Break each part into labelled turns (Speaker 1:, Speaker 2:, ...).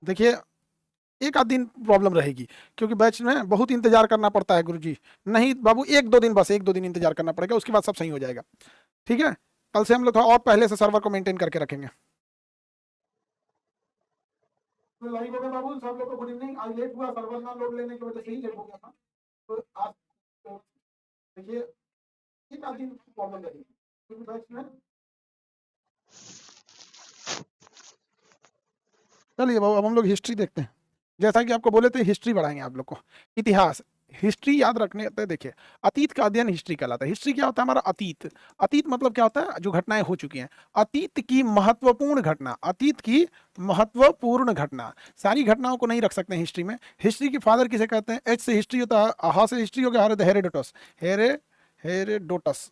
Speaker 1: देखिए एक आध दिन प्रॉब्लम रहेगी, क्योंकि बैच में बहुत इंतजार करना पड़ता है गुरुजी। नहीं बाबू, एक दो दिन, बस एक दो दिन इंतजार करना पड़ेगा, उसके बाद सब सही हो जाएगा। ठीक है, कल से हम लोग थोड़ा और पहले से सर्वर को मेंटेन करके रखेंगे। तो लाइव हो गया बाबू, सब लोग को गुड इवनिंग। आज लेट हुआ सर्वर ना लोड लेने की वजह से ही लेट हो गया था। तो आज तो देखिए एक आध दिन प्रॉब्लम रहेगी, क्योंकि बैच में। चलिए बाबू, अब हम लोग हिस्ट्री देखते हैं। जैसा कि आपको बोले थे, हिस्ट्री बढ़ाएंगे आप लोग को। इतिहास, हिस्ट्री याद रखने होते हैं। देखिए, अतीत का अध्ययन हिस्ट्री कहलाता है। हिस्ट्री क्या होता है हमारा? अतीत। अतीत मतलब क्या होता है? जो घटनाएं हो चुकी हैं, अतीत की महत्वपूर्ण घटना, अतीत की महत्वपूर्ण घटना। सारी घटनाओं को नहीं रख सकते हैं हिस्ट्री में। हिस्ट्री के फादर किसे कहते हैं? एच से हिस्ट्री होता है, हा से हिस्ट्री हो गया, हेरोडोटस। हेरोडोटस,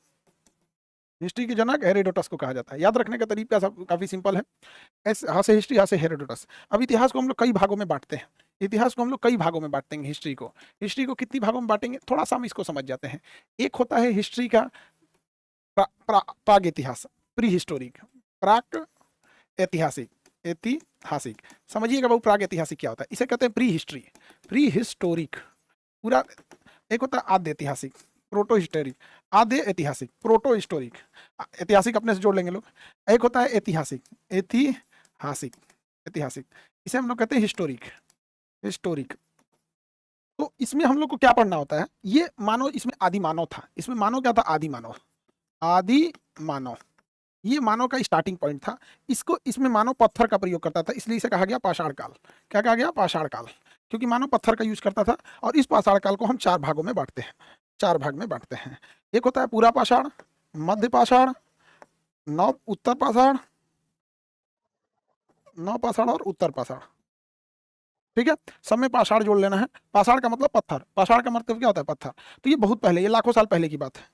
Speaker 1: हिस्ट्री के जनक हेरोडोटस को कहा जाता है। याद रखने का तरीका सब काफी सिंपल है। एस, यहाँ से हिस्ट्री, यहाँ से हेरोडोटस। अब इतिहास को हम लोग कई भागों में बांटते हैं। इतिहास को हम लोग कई भागों में बांटेंगे। हिस्ट्री को कितनी भागों में बांटेंगे, थोड़ा सा हम इसको समझ जाते हैं। एक होता है हिस्ट्री का प्राग इतिहास, प्री हिस्टोरिक। प्राक ऐतिहासिक, ऐतिहासिक। समझिएगा बाबू, प्राग ऐतिहासिक क्या होता है? इसे कहते हैं प्री हिस्ट्री, प्री हिस्टोरिक पूरा। एक होता है आद्य ऐतिहासिक, प्रोटो हिस्टोरिक। आद्य ऐतिहासिक, प्रोटो हिस्टोरिक। ऐतिहासिक अपने से जोड़ लेंगे लोग। एक होता है ऐतिहासिक, ऐतिहासिक, ऐतिहासिक। इसे हम लोग कहते हैं हिस्टोरिक, हिस्टोरिक। तो इसमें हम लोग को क्या पढ़ना होता है? ये मानो इसमें आदि मानव था। इसमें मानव क्या था? आदि मानव, आदि मानव। ये मानव का स्टार्टिंग पॉइंट था। इसको, इसमें मानव पत्थर का प्रयोग करता था, इसलिए इसे कहा गया पाषाण काल। क्या कहा गया? पाषाण काल, क्योंकि मानव पत्थर का यूज करता था। और इस पाषाण काल को हम चार भागों में बांटते हैं, चार भाग में बांटते हैं। एक होता है पूरा पाषाण, मध्य पाषाण, नव उत्तर पाषाण, नव पाषाण और उत्तर पाषाण। ठीक है, सब में पाषाण जोड़ लेना है। पाषाण का मतलब पत्थर, पाषाण का मतलब क्या होता है? पत्थर। तो ये बहुत पहले, ये लाखों साल पहले की बात है।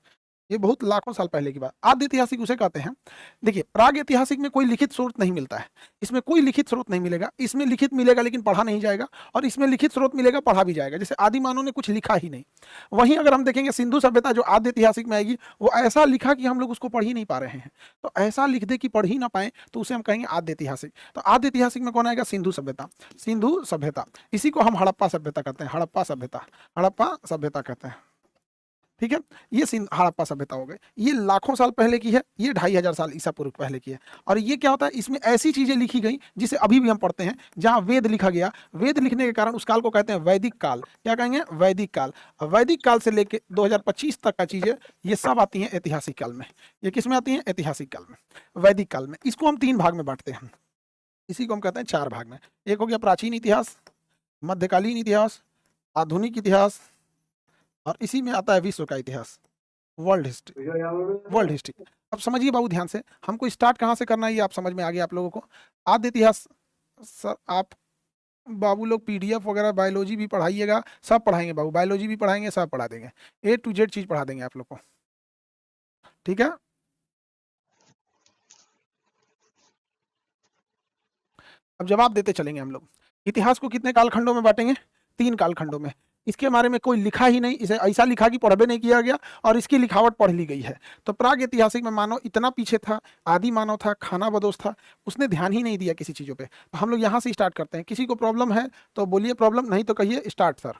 Speaker 1: ये बहुत लाखों साल पहले की बात। आद्य ऐतिहासिक उसे कहते हैं। देखिए, प्राग ऐतिहासिक में कोई लिखित स्रोत नहीं मिलता है। इसमें कोई लिखित स्रोत नहीं मिलेगा। इसमें लिखित मिलेगा लेकिन पढ़ा नहीं जाएगा, और इसमें लिखित स्रोत मिलेगा, पढ़ा भी जाएगा। जैसे आदि मानव ने कुछ लिखा ही नहीं। वहीं अगर हम देखेंगे सिंधु सभ्यता जो आद्य ऐतिहासिक में आएगी, वो ऐसा लिखा कि हम लोग उसको पढ़ ही नहीं पा रहे हैं। तो ऐसा लिख दे कि पढ़ ही ना पाए, तो उसे हम कहेंगे आद्य ऐतिहासिक। तो आद्य ऐतिहासिक में कौन आएगा? सिंधु सभ्यता, सिंधु सभ्यता। इसी को हम हड़प्पा सभ्यता कहते हैं, हड़प्पा सभ्यता, हड़प्पा सभ्यता कहते हैं। ठीक है, ये हड़प्पा सभ्यता हो गई। ये लाखों साल पहले की है, ये 2500 साल ईसा पूर्व पहले की है। और ये क्या होता है? इसमें ऐसी चीजें लिखी गई जिसे अभी भी हम पढ़ते हैं। जहां वेद लिखा गया, वेद लिखने के कारण उस काल को कहते हैं वैदिक काल। क्या कहेंगे? वैदिक काल। वैदिक काल से लेके 2025 तक का चीजें, ये सब आती हैं ऐतिहासिक काल में। ये किस में आती हैं? ऐतिहासिक काल में, वैदिक काल में। इसको हम तीन भाग में बांटते हैं, इसी को हम कहते हैं चार भाग में। एक हो गया प्राचीन इतिहास, मध्यकालीन इतिहास, आधुनिक इतिहास, और इसी में आता है विश्व का इतिहास, वर्ल्ड हिस्ट्री, वर्ल्ड हिस्ट्री। अब समझिए बाबू ध्यान से, हमको स्टार्ट कहाँ से करना है ये आप समझ में आ गया आप लोगों को। आद्य इतिहास, सर आप बाबू लोग पीडीएफ वगैरह बायोलॉजी भी पढ़ाइएगा, सब पढ़ाएंगे बाबू, बायोलॉजी भी पढ़ाएंगे, सब पढ़ा देंगे। A to Z चीज पढ़ा देंगे आप लोग को। ठीक है, अब जवाब देते चलेंगे हम लोग। इतिहास को कितने कालखंडों में बांटेंगे? तीन कालखंडों में। इसके बारे में कोई लिखा ही नहीं, इसे ऐसा लिखा कि पढ़बे नहीं किया गया, और इसकी लिखावट पढ़ ली गई है। तो प्राग ऐतिहासिक में मानव इतना पीछे था, आदि मानव था, खाना बदोश था, उसने ध्यान ही नहीं दिया किसी चीज़ों पे। तो हम लोग यहाँ से स्टार्ट करते हैं। किसी को प्रॉब्लम है तो बोलिए प्रॉब्लम, नहीं तो कहिए स्टार्ट सर।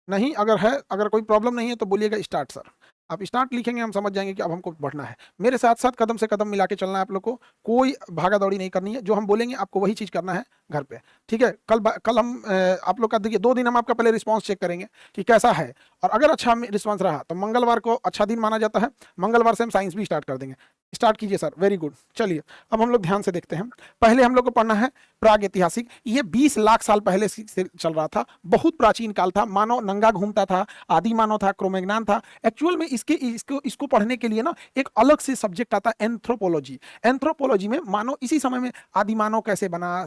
Speaker 1: नहीं अगर है, अगर कोई प्रॉब्लम नहीं है तो बोलिएगा स्टार्ट सर। आप स्टार्ट लिखेंगे, हम समझ जाएंगे कि अब हमको बढ़ना है। मेरे साथ साथ कदम से कदम मिला के चलना है आप लोग को, कोई भागा दौड़ी नहीं करनी है। जो हम बोलेंगे आपको वही चीज़ करना है घर पे। ठीक है, कल हम आप लोग का देखिए 2 दिन हम आपका पहले रिस्पांस चेक करेंगे कि कैसा है। और अगर अच्छा रिस्पांस रहा तो मंगलवार को अच्छा दिन माना जाता है, मंगलवार से हम साइंस भी स्टार्ट कर देंगे। स्टार्ट कीजिए सर, वेरी गुड। चलिए अब हम लोग ध्यान से देखते हैं। पहले हम लोग को पढ़ना है प्राग ऐतिहासिक। ये 20 लाख साल पहले से चल रहा था, बहुत प्राचीन काल था। मानव नंगा घूमता था, आदि मानव था, क्रोमैग्नान था। एक्चुअल में इसको पढ़ने के लिए ना एक अलग से सब्जेक्ट आता है, एंथ्रोपोलॉजी। एंथ्रोपोलॉजी में मानव इसी समय में आदि मानव कैसे बना,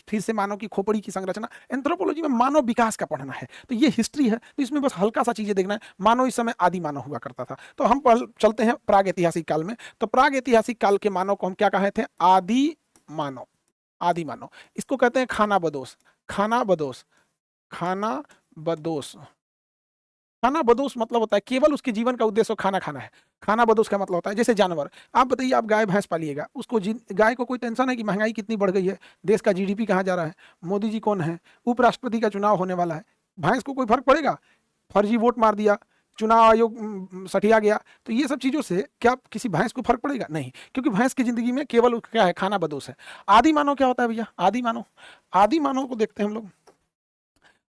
Speaker 1: फिर से मानव की खोपड़ी की संरचना, एंथ्रोपोलॉजी में मानव विकास का पढ़ना है। तो ये हिस्ट्री है, तो इसमें बस हल्का सा चीजें देखना है। मानव इस समय आदि मानव हुआ करता था। तो हम चलते हैं प्राग ऐतिहासिक काल में। तो प्राग ऐतिहासिक काल के मानव को हम क्या कहे थे? आदि मानव, आदि मानव। इसको कहते हैं खाना बदोश, खाना बदोश, खाना बदोश। खाना बदोश मतलब होता है केवल उसके जीवन का उद्देश्य खाना खाना है। खाना बदोश का मतलब होता है जैसे जानवर, आप बताइए आप गाय भैंस पालिएगा, उसको गाय को कोई टेंशन है कि महंगाई कितनी बढ़ गई है, देश का जीडीपी कहाँ जा रहा है, मोदी जी कौन है, उपराष्ट्रपति का चुनाव होने वाला है, भैंस को कोई फर्क पड़ेगा? फर्जी वोट मार दिया, चुनाव आयोग सठिया गया, तो ये सब चीज़ों से क्या किसी भैंस को फर्क पड़ेगा? नहीं, क्योंकि भैंस की जिंदगी में केवल क्या है, खाना बदोश है। आदि मानव क्या होता है भैया? आदि मानव, आदि मानव को देखते हैं हम लोग।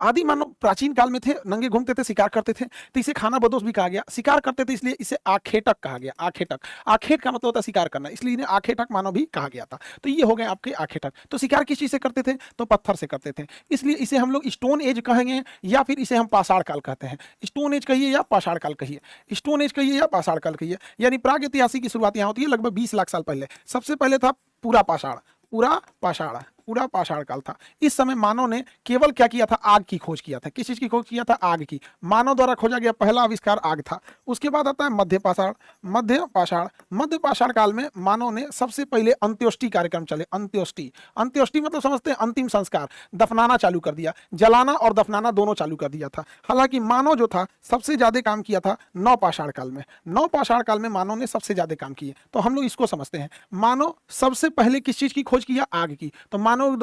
Speaker 1: आदि मानव प्राचीन काल में थे, नंगे घूमते थे, शिकार करते थे, तो इसे खाना बदोश भी कहा गया। शिकार करते थे इसलिए इसे आखेटक कहा गया। आखेटक, आखेट का मतलब होता है शिकार करना, इसलिए इन्हें आखेटक मानव भी कहा गया था। तो ये हो गए आपके आखेटक। तो शिकार किस चीज से करते थे? तो पत्थर से करते थे, इसलिए इसे हम लोग स्टोन एज कहेंगे या फिर इसे हम पाषाण काल कहते हैं। स्टोन एज कहिए या पाषाण काल कहिए, स्टोन एज कहिए या पाषाण काल कहिए, यानी प्राग ऐतिहासिक की शुरुआत यहाँ होती है लगभग 20 लाख साल पहले। सबसे पहले था पूरा पाषाण, पूरा पाषाण, पूरा पाषाण काल था। इस समय मानव ने केवल क्या किया था? आग की खोज किया था। किस चीज की खोज किया था? आग की। मानव द्वारा खोजा गया पहला आविष्कार आग था। उसके बाद आता है मध्य पाषाण। मध्य पाषाण, मध्य पाषाण काल में मानव ने सबसे पहले अंत्योष्टि कार्यक्रम चले। अंत्योष्टि, अंत्योष्टि मतलब समझते हैं अंतिम संस्कार, दफनाना चालू कर दिया, जलाना और दफनाना दोनों चालू कर दिया था। हालांकि मानव जो था सबसे ज्यादा काम किया था नौ पाषाण काल में। नौ पाषाण काल में मानव ने सबसे ज्यादा काम किए, तो हम लोग इसको समझते हैं। मानव सबसे पहले किस चीज की खोज किया? आग की। तो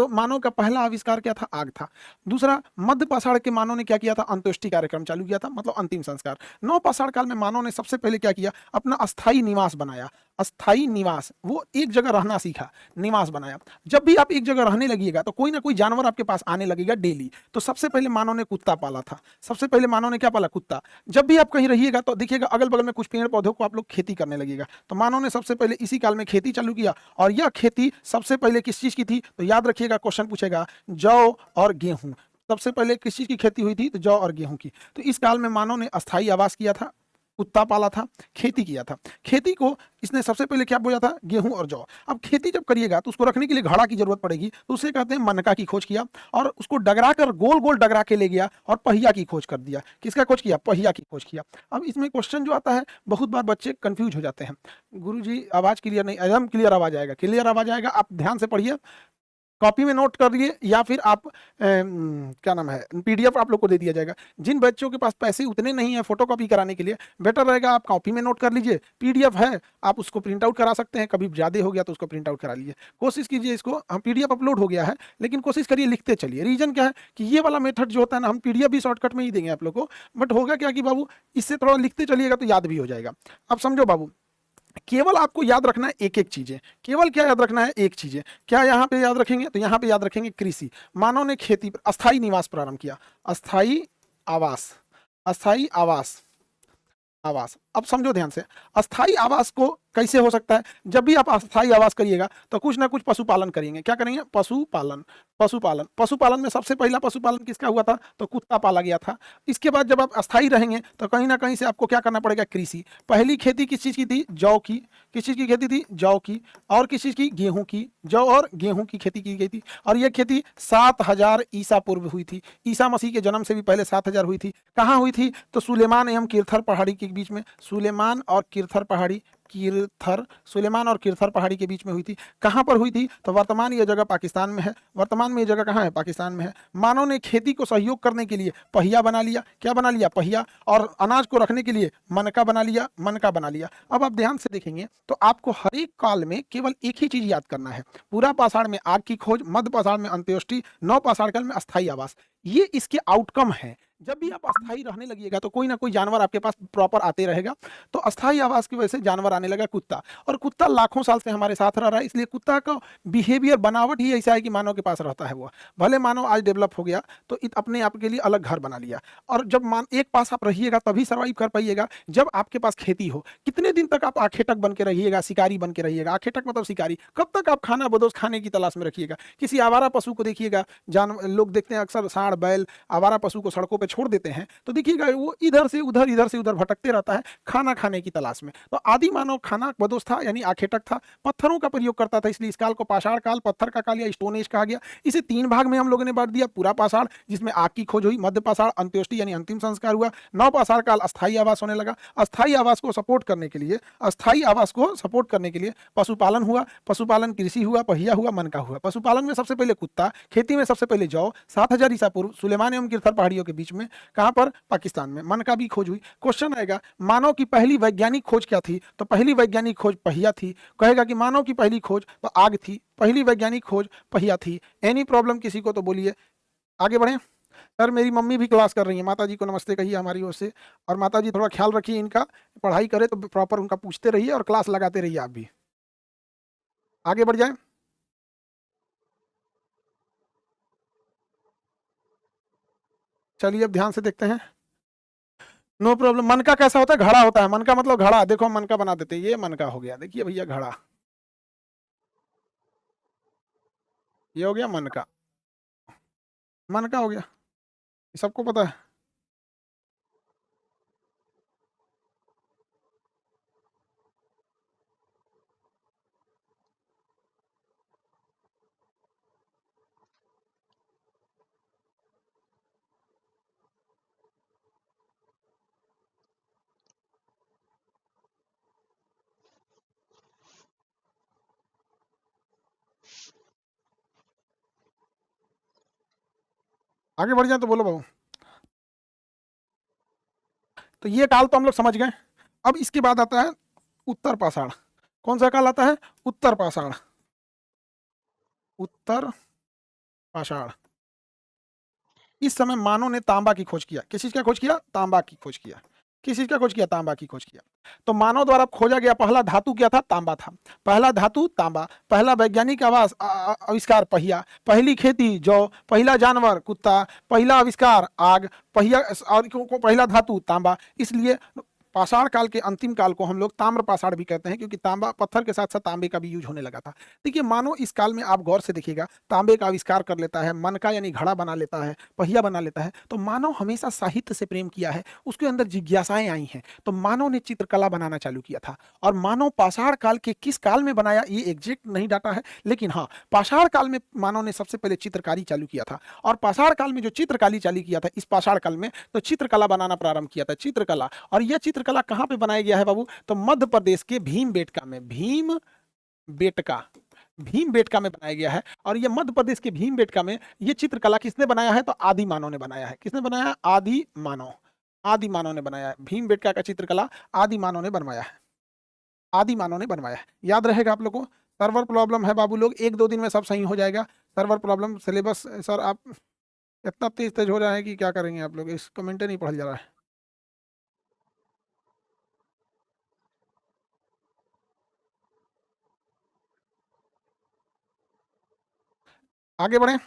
Speaker 1: मानव का पहला आविष्कार क्या था? आग था। दूसरा, मध्य पाषाण के मानव ने क्या किया था? अंत्येष्टि कार्यक्रम चालू किया था, मतलब अंतिम संस्कार। नौ पाषाण काल में मानव ने सबसे पहले क्या किया? अपना अस्थाई निवास बनाया। अस्थाई निवास, वो एक जगह रहना सीखा, निवास बनाया। जब भी आप एक जगह रहने लगिएगा तो कोई ना कोई जानवर आपके पास आने लगेगा डेली। तो सबसे पहले मानव ने कुत्ता पाला था। सबसे पहले मानव ने क्या पाला? कुत्ता। जब भी आप कहीं रहिएगा तो देखिएगा अगल बगल में कुछ पेड़ पौधों को आप लोग खेती करने लगेगा, तो मानव ने सबसे पहले इसी काल में खेती चालू किया। और यह खेती सबसे पहले किस चीज की थी? तो याद रखिएगा, क्वेश्चन पूछेगा, जौ और गेहूं। सबसे पहले किस चीज की खेती हुई थी? तो जौ और गेहूं की। तो इस काल में मानव ने अस्थाई आवास किया था, कुत्ता पाला था, खेती किया था। खेती को इसने सबसे पहले क्या बोया था? गेहूं और जौ। अब खेती जब करिएगा तो उसको रखने के लिए घड़ा की जरूरत पड़ेगी, तो उसे कहते हैं मनका की खोज किया, और उसको डगरा कर गोल गोल डगरा के ले गया और पहिया की खोज कर दिया। किसका खोज किया? पहिया की खोज किया। अब इसमें क्वेश्चन जो आता है, बहुत बार बच्चे कंफ्यूज हो जाते हैं, गुरुजी आवाज क्लियर नहीं, एकदम क्लियर आवाज आएगा, क्लियर आवाज आएगा, आप ध्यान से पढ़िए, कॉपी में नोट कर लिए, या फिर आप क्या नाम है, पीडीएफ आप लोग को दे दिया जाएगा। जिन बच्चों के पास पैसे उतने नहीं है फोटो कॉपी कराने के लिए, बेटर रहेगा आप कॉपी में नोट कर लीजिए। पीडीएफ है, आप उसको प्रिंट आउट करा सकते हैं, कभी ज़्यादा हो गया तो उसको प्रिंट आउट करा लीजिए। कोशिश कीजिए, इसको हम पीडीएफ अपलोड हो गया है, लेकिन कोशिश करिए लिखते चलिए। रीजन क्या है कि ये वाला मेथड जो होता है ना, हम पीडीएफ भी शॉर्टकट में ही देंगे आप लोग को, बट होगा क्या कि बाबू इससे थोड़ा लिखते चलिएगा तो याद भी हो जाएगा। अब समझो बाबू, केवल आपको याद रखना है एक एक चीजें। केवल क्या याद रखना है? एक चीजें। क्या यहाँ पे याद रखेंगे? तो यहाँ पे याद रखेंगे कृषि। मानव ने खेती पर अस्थाई निवास प्रारंभ किया। अस्थाई आवास, अस्थाई आवास, आवास। अब समझो ध्यान से, अस्थाई आवास को कैसे हो सकता है? जब भी आप अस्थाई आवास करिएगा तो कुछ ना कुछ पशुपालन करेंगे। क्या करेंगे? पशुपालन। पशुपालन, पशुपालन में सबसे पहला पशुपालन किसका हुआ था? तो कुत्ता पाला गया था। इसके बाद जब आप अस्थाई रहेंगे तो कहीं ना कहीं से आपको क्या करना पड़ेगा? कृषि। पहली खेती किस चीज की थी? जौ की। किस चीज की खेती थी? जौ की। और किस चीज की? गेहूं की। जौ और गेहूं की खेती की गई थी, और यह खेती 7000 ईसा पूर्व हुई थी। ईसा मसीह के जन्म से भी पहले 7000 हुई थी। कहाँ हुई थी? तो सुलेमान एवं किरथर पहाड़ी के बीच में। सुलेमान और किरथर पहाड़ी, सुलेमान और किरथर पहाड़ी के बीच में हुई थी। कहां पर हुई थी? तो वर्तमान ये जगह पाकिस्तान में है। वर्तमान में ये जगह कहां है? पाकिस्तान में है। मानव ने खेती को सहयोग करने के लिए पहिया बना लिया। क्या बना लिया? पहिया। और अनाज को रखने के लिए मनका बना लिया, मनका बना लिया। अब आप ध्यान से देखेंगे तो आपको हर एक काल में केवल एक ही चीज याद करना है। पूरा पाषाण में आग की खोज, मध्य पाषाण में अंत्योष्टि, नौ पाषाण काल में अस्थाई आवास। ये इसके आउटकम है। जब भी आप अस्थाई रहने लगिएगा तो कोई ना कोई जानवर आपके पास प्रॉपर आते रहेगा। तो अस्थाई आवास की वजह से जानवर आने लगा, कुत्ता। और कुत्ता लाखों साल से हमारे साथ रह रहा है, इसलिए कुत्ता का बिहेवियर, बनावट ही ऐसा है कि मानव के पास रहता है वो। भले मानव आज डेवलप हो गया तो अपने आप के लिए अलग घर बना लिया। और जब एक पास आप रहिएगा तभी सर्वाइव कर पाइएगा जब आपके पास खेती हो। कितने दिन तक आप आखेटक बन के रहिएगा, शिकारी बन के रहिएगा? आखेटक मतलब शिकारी। कब तक आप खाना बदोश खाने की तलाश में रखिएगा? किसी आवारा पशु को देखिएगा, लोग देखते हैं अक्सर सांड बैल आवारा पशु को सड़कों पर छोड़ देते हैं, तो देखिएगा वो इधर से उधर भटकते रहता है खाना खाने की तलाश में। तो आदि मानव खाना बदोश था, यानी आखेटक था, पत्थरों का प्रयोग करता था, इसलिए इस काल को पाषाण काल, पत्थर का काल या स्टोन एज कहा गया। इसे 3 भाग में हम लोगों ने बांट दिया। पूरा पाषाण जिसमें आग की खोज हुई, मध्य पाषाण अंत्योष्टि यानी अंतिम संस्कार हुआ, नौ पाषाण काल अस्थाई आवास होने लगा। अस्थाई आवास को सपोर्ट करने के लिए, अस्थाई आवास को सपोर्ट करने के लिए पशुपालन हुआ, पशुपालन कृषि हुआ, पहिया हुआ, मनका हुआ। पशुपालन में सबसे पहले कुत्ता, खेती में सबसे पहले जौ, 7000 ईसा पूर्व सुलेमान एवं किरथर पहाड़ियों के बीच में में, कहाँ पर, पाकिस्तान में। मनका की खोज हुई। क्वेश्चन आएगा मानव की पहली वैज्ञानिक खोज क्या थी, तो पहली वैज्ञानिक खोज पहिया थी। कहेगा कि मानव की पहली खोज तो आग थी, पहली वैज्ञानिक खोज पहिया थी। एनी प्रॉब्लम किसी को तो बोलिए, आगे बढ़ें। सर मेरी मम्मी भी क्लास कर रही है, माता जी को नमस्ते कहिए हमारी ओर से, और माता जी थोड़ा ख्याल रखिए इनका, पढ़ाई करे तो प्रॉपर उनका पूछते रहिए और क्लास लगाते रहिए आप भी। आगे बढ़ जाए। चलिए अब ध्यान से देखते हैं। No problem. मन का कैसा होता है, घड़ा होता है। मन का मतलब घड़ा, देखो मन का बना देते हैं, ये मन का हो गया, देखिए भैया घड़ा, ये हो गया मन का, मन का हो गया, सबको पता है। आगे बढ़ जाए तो बोलो बाबू। तो ये काल तो हम लोग समझ गए। अब इसके बाद आता है उत्तर पाषाण। कौन सा काल आता है, उत्तर पाषाण। उत्तर पाषाण। इस समय मानव ने तांबा की खोज किया। किस चीज का खोज किया, तांबा की खोज किया। किस चीज का खोज किया, तांबा की खोज किया। तो मानव द्वारा खोजा गया पहला धातु क्या था, तांबा था। पहला धातु तांबा। पहला वैज्ञानिक आविष्कार पहिया। पहली खेती जौ। पहला जानवर कुत्ता। पहला आविष्कार आग। पहिया और पहला धातु तांबा। इसलिए पाषाण काल के अंतिम काल को हम लोग ताम्र पाषाण भी कहते हैं, क्योंकि तांबा, पत्थर के साथ साथ तांबे का भी यूज होने लगा था। देखिए मानो इस काल में आप गौर से देखिएगा, तांबे का आविष्कार कर लेता है, मन का यानी घड़ा बना लेता है, पहिया बना लेता है। तो मानव हमेशा साहित्य से प्रेम किया है, उसके अंदर जिज्ञासाएं आई हैं, तो मानव ने चित्रकला बनाना चालू किया था। और मानव पाषाण काल के किस काल में बनाया ये एग्जैक्ट नहीं डाटा है, लेकिन हाँ पाषाण काल में मानव ने सबसे पहले चित्रकारी चालू किया था। और पाषाण काल में जो चित्रकारी चालू किया था, इस पाषाण काल में तो चित्रकला बनाना प्रारंभ किया था, चित्रकला। और यह चित्रकला कहाँ पे बनाया गया है बाबू, तो मध्य प्रदेश के भीमबेटका में। भीमबेटका, भीमबेटका में बनाया गया है। और ये मध्य प्रदेश के भीमबेटका में ये चित्रकला किसने बनाया है, तो आदि मानव ने बनाया है। किसने बनाया है, आदि मानव। आदि मानव ने बनाया है भीमबेटका का चित्रकला, आदि मानव ने बनवाया है। आदि मानव ने बनवाया है। याद रहेगा आप लोगों को। सर्वर प्रॉब्लम है बाबू लोग, एक दो दिन में सब सही हो जाएगा। सर्वर प्रॉब्लम, सिलेबस सर आप इतना तेज तेज हो रहा है कि क्या करेंगे आप लोग, इस कमेंट नहीं पढ़ा जा रहा है। आगे बढ़े।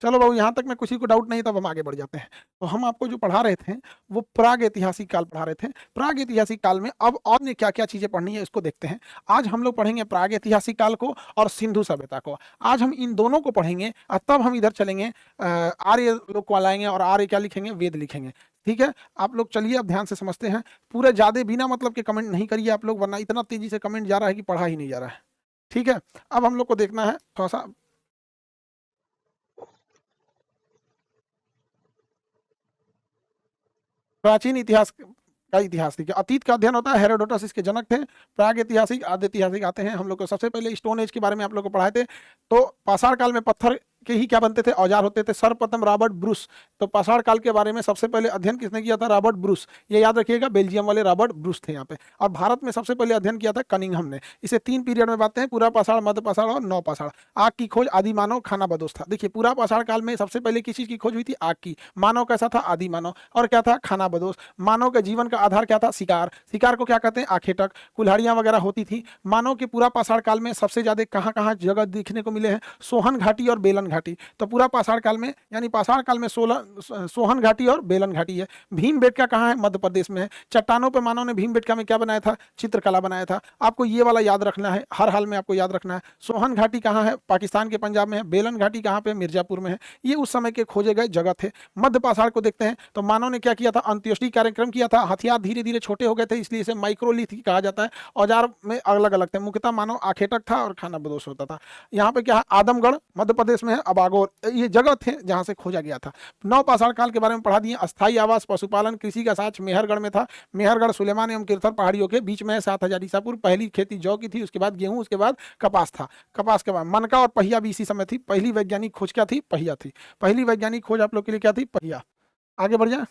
Speaker 1: चलो बाबू यहाँ तक में किसी को डाउट नहीं, तब हम आगे बढ़ जाते हैं। तो हम आपको जो पढ़ा रहे थे वो प्राग ऐतिहासिक काल पढ़ा रहे थे। प्राग ऐतिहासिक काल में अब और ने क्या क्या चीजें पढ़नी है इसको देखते हैं। आज हम लोग पढ़ेंगे प्राग ऐतिहासिक काल को और सिंधु सभ्यता को। आज हम इन दोनों को पढ़ेंगे और तब हम इधर चलेंगे, आर्य लोग को लाएंगे और आर्य क्या लिखेंगे, वेद लिखेंगे। ठीक है, आप लोग चलिए अब ध्यान से समझते हैं। पूरे ज्यादा बिना मतलब के कमेंट नहीं करिए आप लोग, वरना इतना तेजी से कमेंट जा रहा है कि पढ़ा ही नहीं जा रहा है। ठीक है, अब हम लोग को देखना है थोड़ा सा प्राचीन इतिहास का। इतिहास ठीक है, अतीत का अध्ययन होता है, हेरोडोटस इसके जनक थे। प्राग ऐतिहासिक, आद्य ऐतिहासिक आते हैं। हम लोग को सबसे पहले स्टोन एज के बारे में आप लोग को पढ़ाए थे। तो पाषाण काल में पत्थर के ही क्या बनते थे, औजार होते थे। सर्वप्रथम रॉबर्ट ब्रूस। तो पाषाण काल के बारे में सबसे पहले अध्ययन किसने किया था, रॉबर्ट ब्रूस। ये याद रखिएगा, बेल्जियम वाले रॉबर्ट ब्रूस थे यहाँ पे। और भारत में सबसे पहले अध्ययन किया था कनिंघम ने। इसे 3 पीरियड में बांटते हैं, पूरा पाषाण, मध्य पाषाण और नव पाषाण। आग की खोज, आदि मानव, खाना बदोश था। देखिए पूरा पाषाण काल में सबसे पहले किस चीज की खोज हुई थी, आग की। मानव कैसा था, आदि मानव। और क्या था, खाना बदोश। मानव के जीवन का आधार क्या था, शिकार। शिकार को क्या कहते हैं, आखेटक। कुल्हाड़ियां वगैरह होती थी। मानव के पूरा पाषाण काल में सबसे ज्यादा कहाँ कहाँ जगह देखने को मिले हैं, सोहन घाटी और बेलन घाटी। तो पूरा पाषाण काल में यानी पाषाण काल में 16 सोहन घाटी और बेलन घाटी है। भीमबेटका कहाँ है, मध्य प्रदेश में है। चट्टानों पर मानव ने भीमबेटका में क्या बनाया था, चित्रकला बनाया था। आपको ये वाला याद रखना है, हर हाल में आपको याद रखना है। सोहन घाटी कहाँ है, पाकिस्तान के पंजाब में है। बेलन घाटी कहाँ पे, मिर्जापुर में है। ये उस समय के खोजे गए जगह थे। मध्य पाषाण को देखते हैं तो मानव ने क्या किया था, अंत्येष्टि कार्यक्रम किया था। हथियार धीरे धीरे छोटे हो गए थे, इसलिए इसे माइक्रोलिथ कहा जाता है। औजार में अलग अलग थे, मुख्यतः मानव आखेटक था और खाना बदोश होता था। यहाँ पे क्या है, आदमगढ़ मध्य प्रदेश में है। अबागोर, ये जगह थे जहां से खोजा गया था। नवपाषाण काल के बारे में पढ़ा दिए। अस्थायी आवास, पशुपालन, कृषि का साक्ष्य मेहरगढ़ में था। मेहरगढ़ सुलेमान एवं किरथर पहाड़ियों के बीच में है। 7000 ईसा पूर्व पहली खेती जौ की थी, उसके बाद गेहूं, उसके बाद कपास था। कपास के बाद मनका और पहिया भी इसी समय थी। पहली वैज्ञानिक खोज क्या थी? पहिया थी। पहली वैज्ञानिक खोज आप लोग के लिए क्या थी? पहिया। आगे बढ़ जाए।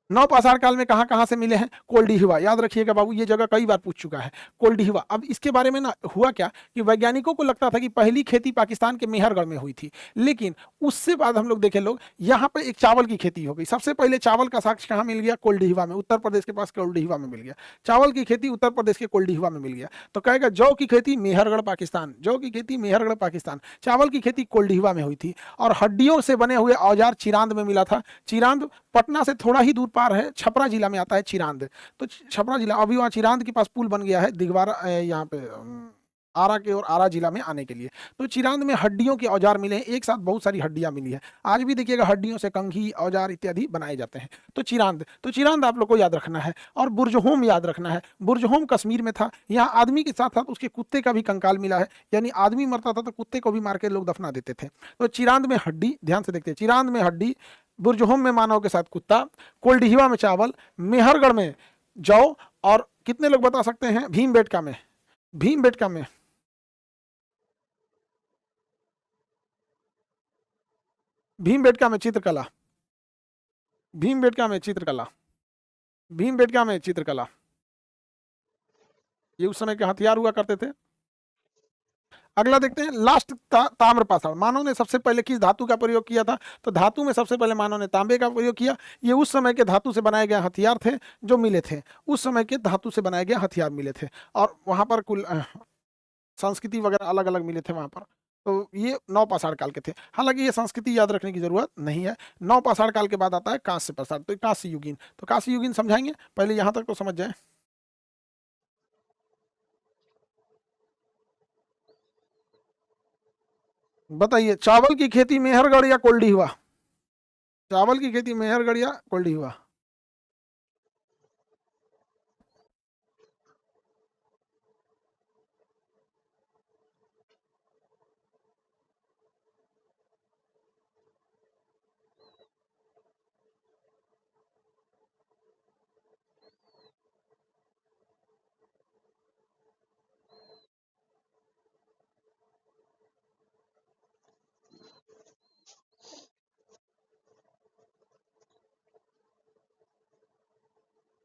Speaker 1: नवपाषाण काल में कहां कहां से मिले हैं? कोल्डिहिवा, याद रखिएगा बाबू, ये जगह कई बार पूछ चुका है। कोल्डिहिवा। अब इसके बारे में ना हुआ क्या कि वैज्ञानिकों को लगता था कि पहली खेती पाकिस्तान के मेहरगढ़ में हुई थी, लेकिन उससे बाद हम लोग देखे लोग यहाँ पे एक चावल की खेती हो गई। सबसे पहले चावल का साक्ष्य कहाँ मिल गया? कोल्डिहिवा में, उत्तर प्रदेश के पास कोल्डिहिवा में मिल गया। चावल की खेती उत्तर प्रदेश के कोल्डिहिवा में मिल गया। तो कहेगा जौ की खेती मेहरगढ़ पाकिस्तान, जौ की खेती मेहरगढ़ पाकिस्तान, चावल की खेती कोल्डिहिवा में हुई थी। और हड्डियों से बने हुए औजार चिरांद में मिला था। चिरांद पटना से थोड़ा ही दूर पार है, छपरा जिला में आता है चिरांद। तो छपरा जिला, अभी वहाँ चिरांद के पास पुल बन गया है दिगवारा, यहाँ पे आरा के और आरा जिला में आने के लिए। तो चिरांद में हड्डियों के औजार मिले हैं, एक साथ बहुत सारी हड्डियां मिली है। आज भी देखिएगा हड्डियों से कंघी, औजार इत्यादि बनाए जाते हैं। तो चिरांद आप लोग को याद रखना है। और बुर्जहोम याद रखना है। बुर्जहोम कश्मीर में था। यहाँ आदमी के साथ साथ उसके कुत्ते का भी कंकाल मिला है, यानी आदमी मरता था तो कुत्ते को भी मार के लोग दफना देते थे। तो चिरांद में हड्डी, ध्यान से देखते हैं, चिरांद में हड्डी, बुर्जहोम में मानव के साथ कुत्ता, कोल्डिहिवा में चावल, मेहरगढ़ में जौ, और कितने लोग बता सकते हैं भीमबेटका में? भीमबेटका में, भीमबेटका में चित्रकला, भीमबेटका में चित्रकला, भीमबेटका में चित्रकला, ये उस समय के हथियार हुआ करते थे। अगला देखते हैं, लास्ट ताम्रपाषाण। मानव ने सबसे पहले किस धातु का प्रयोग किया था? तो धातु में सबसे पहले मानव ने तांबे का प्रयोग किया। ये उस समय के धातु से बनाए गए हथियार थे जो मिले थे, उस समय के धातु से बनाए गए हथियार मिले थे। और वहां पर कुल संस्कृति वगैरह अलग अलग मिले थे वहां पर। तो ये नवपाषाण काल के थे। हालांकि ये संस्कृति याद रखने की जरूरत नहीं है। नवपाषाण काल के बाद आता है कांस्य प्रसार, तो कांस्य युगीन। तो कांस्य युगीन समझाएंगे, पहले यहां तक तो समझ जाए। बताइए, चावल की खेती मेहरगढ़ या कोल्डिहिवा? चावल की खेती मेहरगढ़ या कोल्डिहिवा?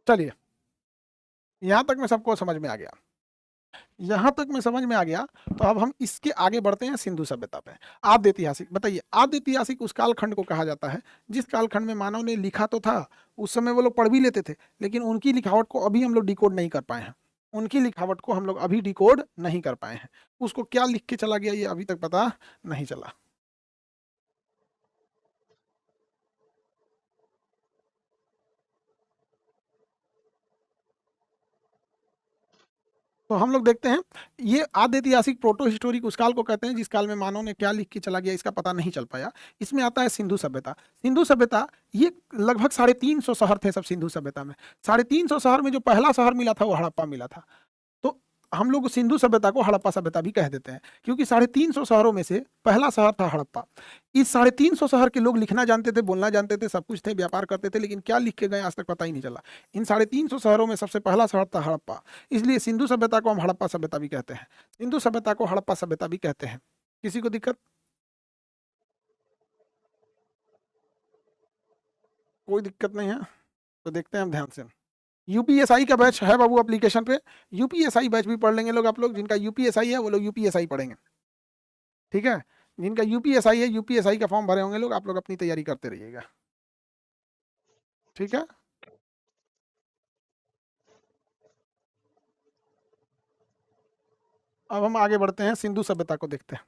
Speaker 1: चलिए, यहां तक में सबको समझ में आ गया। यहां तक में समझ में आ गया। तो अब हम इसके आगे बढ़ते हैं सिंधु सभ्यता पे। आद्य ऐतिहासिक, बताइए आद्य ऐतिहासिक उस कालखंड को कहा जाता है जिस कालखंड में मानव ने लिखा तो था, उस समय वो लोग पढ़ भी लेते थे, लेकिन उनकी लिखावट को अभी हम लोग डिकोड नहीं कर पाए हैं। उनकी लिखावट को हम लोग अभी डिकोड नहीं कर पाए हैं। उसको क्या लिख के चला गया ये अभी तक पता नहीं चला। तो हम लोग देखते हैं, ये आद्य ऐतिहासिक प्रोटो हिस्टोरिक उस काल को कहते हैं जिस काल में मानव ने क्या लिख के चला गया इसका पता नहीं चल पाया। इसमें आता है सिंधु सभ्यता। सिंधु सभ्यता, ये लगभग 350 शहर थे सब सिंधु सभ्यता में। 350 शहर में जो पहला शहर मिला था वो हड़प्पा मिला था। तो हम लोग सिंधु सभ्यता को हड़प्पा सभ्यता भी कह देते हैं, क्योंकि 350 शहरों में से पहला शहर था हड़प्पा। इस 350 शहर के लोग लिखना जानते थे, बोलना जानते थे, सब कुछ थे, व्यापार करते थे, लेकिन क्या लिख के गए आज तक पता ही नहीं चला। इन 350 शहरों में सबसे पहला शहर था हड़प्पा। इसलिए सिंधु सभ्यता को हम हड़प्पा सभ्यता भी कहते हैं। सिंधु सभ्यता को हड़प्पा सभ्यता भी कहते हैं। किसी को दिक्कत? कोई दिक्कत नहीं है। तो देखते हैं हम ध्यान से। यूपीएसआई का बैच है बाबू एप्लीकेशन पे। यूपीएसआई बैच भी पढ़ लेंगे लोग, आप लोग जिनका यूपीएसआई है वो लोग यूपीएसआई पढ़ेंगे। ठीक है, जिनका यूपीएसआई है, यूपीएसआई का फॉर्म भरे होंगे लोग, आप लोग अपनी तैयारी करते रहिएगा। ठीक है, अब हम आगे बढ़ते हैं, सिंधु सभ्यता को देखते हैं।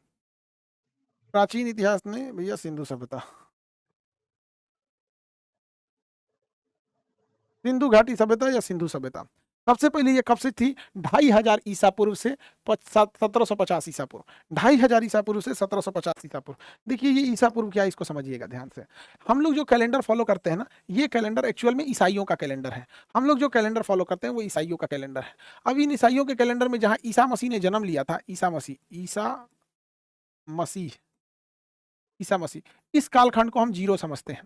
Speaker 1: प्राचीन इतिहास में भैया सिंधु सभ्यता, सिंधु घाटी सभ्यता या सिंधु सभ्यता। सबसे पहले ये कब से थी? 2500 ईसा पूर्व से 1750 ईसा पूर्व। 2500 ईसा पूर्व से 1750 ईसा पूर्व। देखिए ये ईसा पूर्व क्या है, इसको समझिएगा ध्यान से। हम लोग जो कैलेंडर फॉलो करते हैं ना, ये कैलेंडर एक्चुअल में ईसाइयों का कैलेंडर है। हम लोग जो कैलेंडर फॉलो करते हैं वो ईसाइयों का कैलेंडर है। अब इन ईसाइयों के कैलेंडर में जहाँ ईसा मसीह ने जन्म लिया था, ईसा मसीह ईसा मसीह, इस कालखंड को हम जीरो समझते हैं।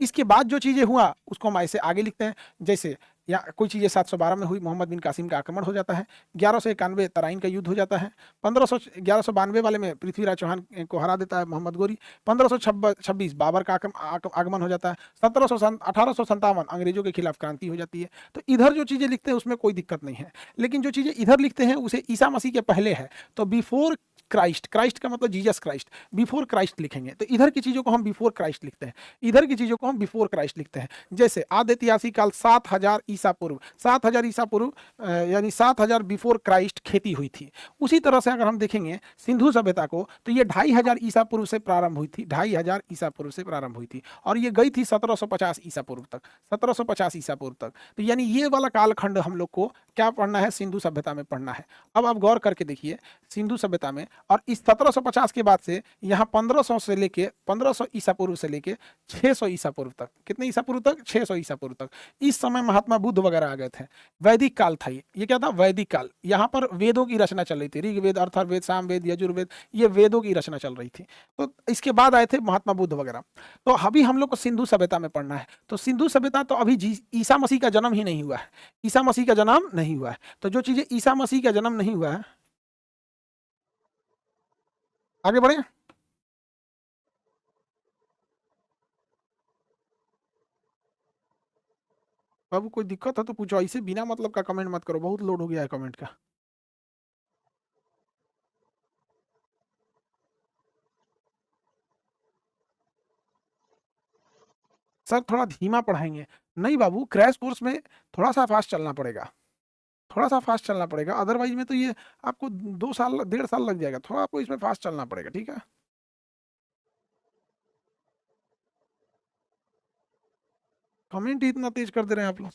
Speaker 1: इसके बाद जो चीजें हुआ उसको हम ऐसे आगे लिखते हैं। जैसे या कोई चीजें 712 में हुई, मोहम्मद बिन कासिम का आक्रमण हो जाता है। 1191 तराइन का युद्ध हो जाता है। 1192 वाले में पृथ्वीराज चौहान को हरा देता है मोहम्मद गोरी। 1526 बाबर का आगमन हो जाता है। 1857 अंग्रेजों के खिलाफ क्रांति हो जाती है। तो इधर जो चीजें लिखते हैं उसमें कोई दिक्कत नहीं है, लेकिन जो चीजें इधर लिखते हैं उसे ईसा मसीह के पहले है। तो बिफोर क्राइस्ट, क्राइस्ट का मतलब जीसस क्राइस्ट, बिफोर क्राइस्ट लिखेंगे। तो इधर की चीजों को हम बिफोर क्राइस्ट लिखते हैं, इधर की चीजों को हम बिफोर क्राइस्ट लिखते हैं। जैसे आदि ऐतिहासिक काल 7000 ईसा पूर्व, 7000 ईसा पूर्व यानी 7000 बिफोर क्राइस्ट खेती हुई थी। उसी तरह से अगर हम देखेंगे सिंधु सभ्यता को, तो ये 2500 ईसा पूर्व से प्रारंभ हुई थी, 2500 ईसा पूर्व से प्रारंभ हुई थी, और ये गई थी 1750 ईसा पूर्व तक, 1750 ईसा पूर्व तक। तो यानी ये वाला कालखंड हम लोग को क्या पढ़ना है? सिंधु सभ्यता में पढ़ना है। अब आप गौर करके देखिए सिंधु सभ्यता में, और इस 1750 के बाद से यहाँ 1500 से लेके 1500 ईसा पूर्व से लेके 600 ईसा पूर्व तक, कितने ईसा पूर्व तक? 600 ईसा पूर्व तक। इस समय महात्मा बुद्ध वगैरह आ गए थे। वैदिक काल था ये क्या था? वैदिक काल। यहाँ पर वेदों की रचना चल रही थी, ऋग्वेद, अथर्ववेद, सामवेद, यजुर्वेद, ये वेदों की रचना चल रही थी। तो इसके बाद आए थे महात्मा बुद्ध वगैरह। तो अभी हम लोग को सिंधु सभ्यता में पढ़ना है। तो सिंधु सभ्यता तो अभी ईसा मसीह का जन्म ही नहीं हुआ है, ईसा मसीह का जन्म नहीं हुआ है। तो जो चीजें ईसा मसीह का जन्म नहीं हुआ है, आगे बढ़े। बाबू कोई दिक्कत है तो पूछो, ऐसे बिना मतलब का कमेंट मत करो, बहुत लोड हो गया है कमेंट का। सर थोड़ा धीमा पढ़ाएंगे। नहीं बाबू, क्रैश कोर्स में थोड़ा सा फास्ट चलना पड़ेगा, थोड़ा सा फास्ट चलना पड़ेगा, अदरवाइज में तो ये आपको 2 साल 1.5 साल लग जाएगा। थोड़ा आपको इसमें फास्ट चलना पड़ेगा, ठीक है। कमेंट ही इतना तेज कर दे रहे हैं आप लोग।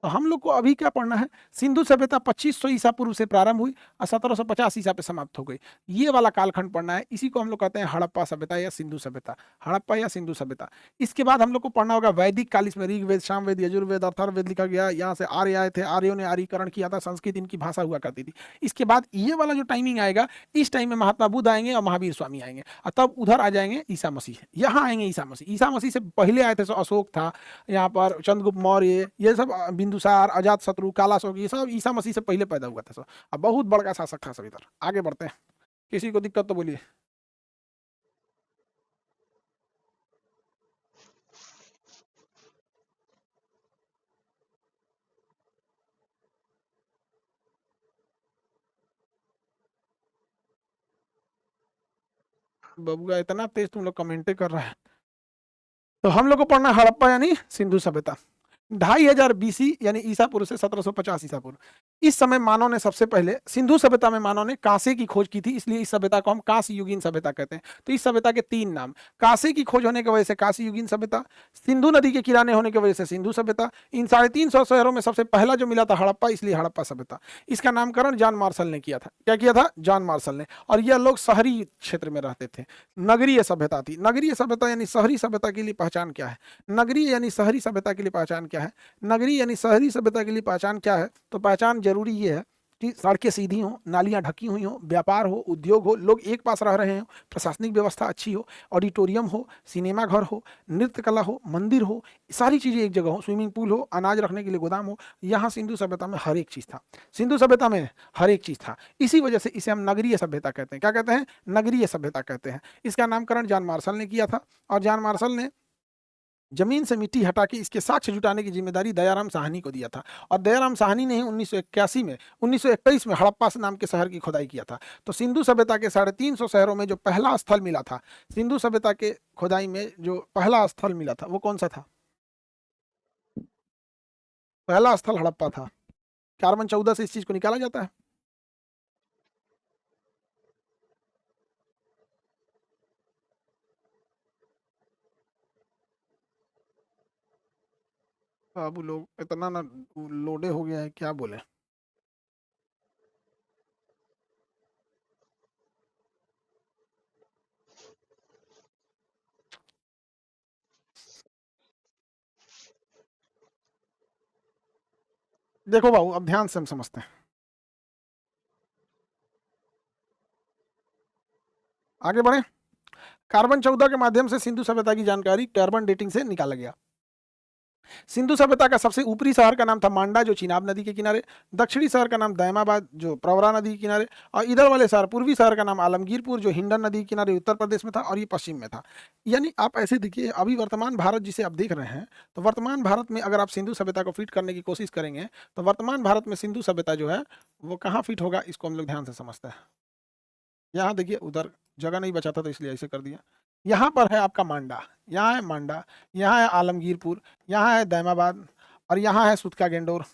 Speaker 1: तो हम लोग को अभी क्या पढ़ना है? सिंधु सभ्यता 2500 ईसा पूर्व से प्रारंभ हुई और 1750 ईसा पे समाप्त हो गई। ये वाला कालखंड पढ़ना है। इसी को हम लोग कहते हैं हड़प्पा सभ्यता या सिंधु सभ्यता, हड़प्पा या सिंधु सभ्यता। इसके बाद हम लोग को पढ़ना होगा वैदिक काल। इसमें ऋग्वेद, सामवेद, यजुर्वेद, अथर्ववेद लिखा गया। यहाँ से आर्य आए थे, आर्यों ने आर्यीकरण किया था, संस्कृत इनकी भाषा हुआ करती थी। इसके बाद ये वाला जो टाइमिंग आएगा, इस टाइम में महात्मा बुद्ध आएंगे और महावीर स्वामी आएंगे, और तब उधर आ जाएंगे ईसा मसीह, यहाँ आएंगे ईसा मसीह। ईसा मसीह से पहले आए थे सो अशोक था, यहाँ पर चंद्रगुप्त मौर्य, ये सब बिंदुसार, अजात शत्रु, काला अशोक, ये सब ईसा मसीह से पहले पैदा हुआ था सब। अब बहुत बड़का शासक था सब। इधर आगे बढ़ते हैं, किसी को दिक्कत तो बोलिए। बबुआ इतना तेज तुम लोग कमेंटे कर रहे हैं। तो हम लोग को पढ़ना है हड़प्पा यानी सिंधु सभ्यता। 2500 बीसी यानी ईसा पूर्व से 1750 ईसा पूर्व। इस समय मानव ने सबसे पहले सिंधु सभ्यता में मानव ने कांसे की खोज की थी, इसलिए इस सभ्यता को हम कांस्य युगीन सभ्यता कहते हैं। तो इस सभ्यता के 3 नाम, कांसे की खोज होने की वजह से कांस्य युगीन सभ्यता, सिंधु नदी के किनारे होने की वजह से सिंधु सभ्यता। इन 350 शहरों में सबसे पहला जो मिला था हड़प्पा, इसलिए हड़प्पा सभ्यता। इसका नामकरण जॉन मार्शल ने किया था। क्या किया था? जॉन मार्शल ने। और यह लोग शहरी क्षेत्र में रहते थे, नगरीय सभ्यता थी। नगरीय सभ्यता यानी शहरी सभ्यता के लिए पहचान क्या है? नगरीय यानी शहरी सभ्यता के लिए पहचान क्या है? नगरीय यानी शहरी सभ्यता के लिए पहचान क्या है? तो पहचान जरूरी ये है कि सड़कें सीधी हों, नालियां ढकी हुई हों, व्यापार हो, उद्योग हो, लोग एक पास रह रहे हो, प्रशासनिक व्यवस्था अच्छी हो, ऑडिटोरियम हो, सिनेमा घर हो, नृत्य कला हो, मंदिर हो, सारी चीज़ें एक जगह हो, स्विमिंग पूल हो, अनाज रखने के लिए गोदाम हो। यहाँ सिंधु सभ्यता में हर एक चीज़ था। सिंधु सभ्यता में हर एक चीज़ था। इसी वजह से इसे हम नगरीय सभ्यता कहते हैं। क्या कहते हैं? नगरीय सभ्यता कहते हैं। इसका नामकरण जॉन मार्शल ने किया था, और जॉन मार्शल ने जमीन से मिट्टी हटा के इसके साक्ष्य जुटाने की जिम्मेदारी दयाराम साहनी को दिया था। और दयाराम साहनी ने ही 1981 में 1921 में हड़प्पा नाम के शहर की खुदाई किया था। तो सिंधु सभ्यता के 350 शहरों में जो पहला स्थल मिला था, सिंधु सभ्यता के खुदाई में जो पहला स्थल मिला था वो कौन सा था? पहला स्थल हड़प्पा था। कार्बन 14 से इस चीज को निकाला जाता है। अब लोग इतना ना लोडे हो गया है, क्या बोले। देखो बाबू, अब ध्यान से हम समझते हैं, आगे बढ़े। कार्बन 14 के माध्यम से सिंधु सभ्यता की जानकारी कार्बन डेटिंग से निकाला गया। सिंधु सभ्यता का सबसे ऊपरी शहर का नाम था मांडा, जो चिनाब नदी के किनारे। दक्षिणी शहर का नाम दैमाबाद, जो प्रवरा नदी के किनारे। और इधर वाले शहर, पूर्वी शहर का नाम आलमगीरपुर, जो हिंडन नदी के किनारे उत्तर प्रदेश में था, और ये पश्चिम में था। यानी आप ऐसे देखिए, अभी वर्तमान भारत जिसे आप देख रहे हैं, तो वर्तमान भारत में अगर आप सिंधु सभ्यता को फिट करने की कोशिश करेंगे, तो वर्तमान भारत में सिंधु सभ्यता जो है वो कहाँ फिट होगा, इसको हम लोग ध्यान से समझते हैं। यहाँ देखिए, उधर जगह नहीं बचा था तो इसलिए ऐसे कर दिया। यहाँ पर है आपका मांडा, यहाँ है मांडा, यहाँ है आलमगीरपुर, यहाँ है दैमाबाद, और यहाँ है सुतका गेंडोर।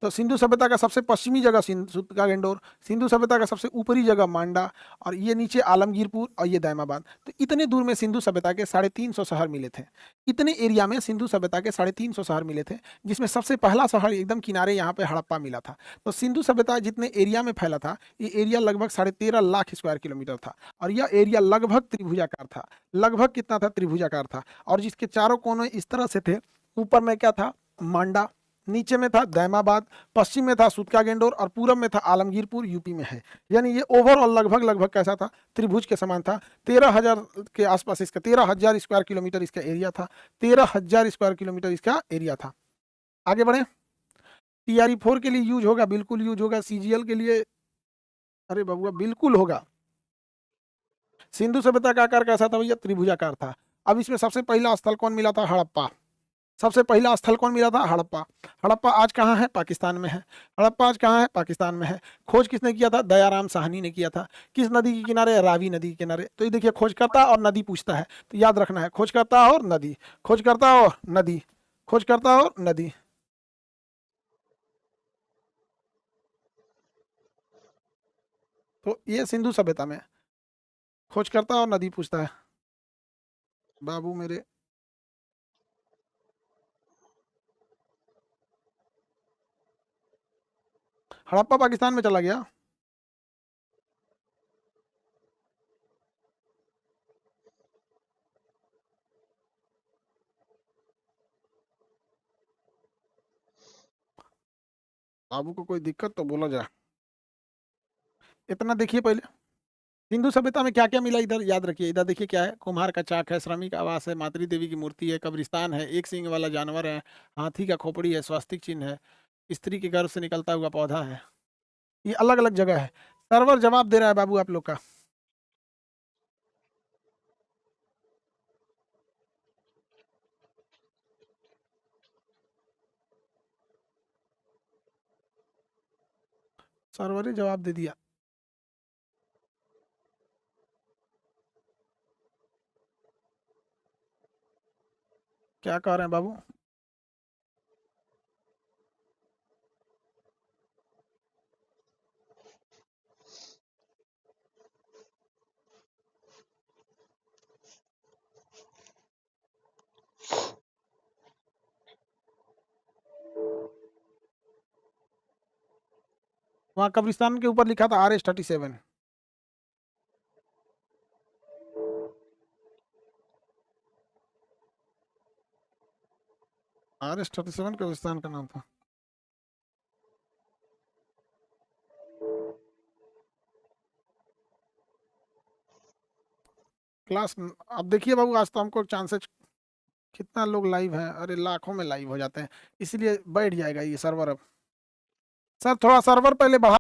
Speaker 1: तो सिंधु सभ्यता का सबसे पश्चिमी जगह सुतका गेंडोर, सिंधु सभ्यता का सबसे ऊपरी जगह मांडा, और ये नीचे आलमगीरपुर और ये दैमाबाद। तो इतने दूर में सिंधु सभ्यता के 350 शहर मिले थे। इतने एरिया में सिंधु सभ्यता के 350 शहर मिले थे, जिसमें सबसे पहला शहर एकदम किनारे यहाँ पे हड़प्पा मिला था। तो सिंधु सभ्यता जितने एरिया में फैला था, ये एरिया लगभग 13.5 लाख स्क्वायर किलोमीटर था। और यह एरिया लगभग त्रिभुजाकार था। लगभग कितना था? त्रिभुजाकार था। और जिसके चारों कोने इस तरह से थे, ऊपर में क्या था? मांडा, नीचे में था दैमाबाद, पश्चिम में था सुतका गेंडोर, और पूरब में था आलमगीरपुर, यूपी में है। यानी ये ओवरऑल लगभग लगभग कैसा था? त्रिभुज के समान था। 13,000 के आसपास इसका, 13,000 स्क्वायर किलोमीटर इसका एरिया था। 13,000 स्क्वायर किलोमीटर इसका एरिया था। आगे बढ़े। TRE4 के लिए यूज होगा, बिल्कुल यूज होगा। CGL के लिए, अरे बबुआ, बिल्कुल होगा। सिंधु सभ्यता का आकार कैसा था भैया? त्रिभुजाकार था। अब इसमें सबसे पहला स्थल कौन मिला था? हड़प्पा। सबसे पहला स्थल कौन मिला था? हड़प्पा। हड़प्पा आज कहाँ है? पाकिस्तान में है। हड़प्पा आज कहाँ है? पाकिस्तान में है। खोज किसने किया था? दयाराम साहनी ने किया था। किस नदी के किनारे? रावी नदी के किनारे। तो ये देखिए, खोजकर्ता और नदी पूछता है, तो याद रखना है, खोजकर्ता और नदी, खोजकर्ता और नदी, खोजकर्ता और नदी। तो ये सिंधु सभ्यता में खोजकर्ता और नदी पूछता है बाबू मेरे। हड़प्पा पाकिस्तान में चला गया। बाबू को कोई दिक्कत तो बोला जाए। इतना देखिए पहले, सिंधु सभ्यता में क्या क्या मिला इधर याद रखिए। इधर देखिए क्या है? कुम्हार का चाक है, श्रमिक आवास है, मातृ देवी की मूर्ति है, कब्रिस्तान है, एक सींग वाला जानवर है, हाथी का खोपड़ी है, स्वास्तिक चिन्ह है, स्त्री के गर्भ से निकलता हुआ पौधा है। ये अलग अलग जगह है। सर्वर जवाब दे रहा है बाबू आप लोग का। सर्वर ने जवाब दे दिया। क्या कह रहे हैं बाबू? वहाँ कब्रिस्तान के ऊपर लिखा था RH-37। RH-37 कब्रिस्तान का नाम था। क्लास, अब देखिए बाबू, आज तो हमको चांसेस, कितना लोग लाइव हैं? अरे लाखों में लाइव हो जाते हैं, इसलिए बैठ जाएगा ये सर्वर अब। सर थोड़ा सर्वर पहले बढ़ा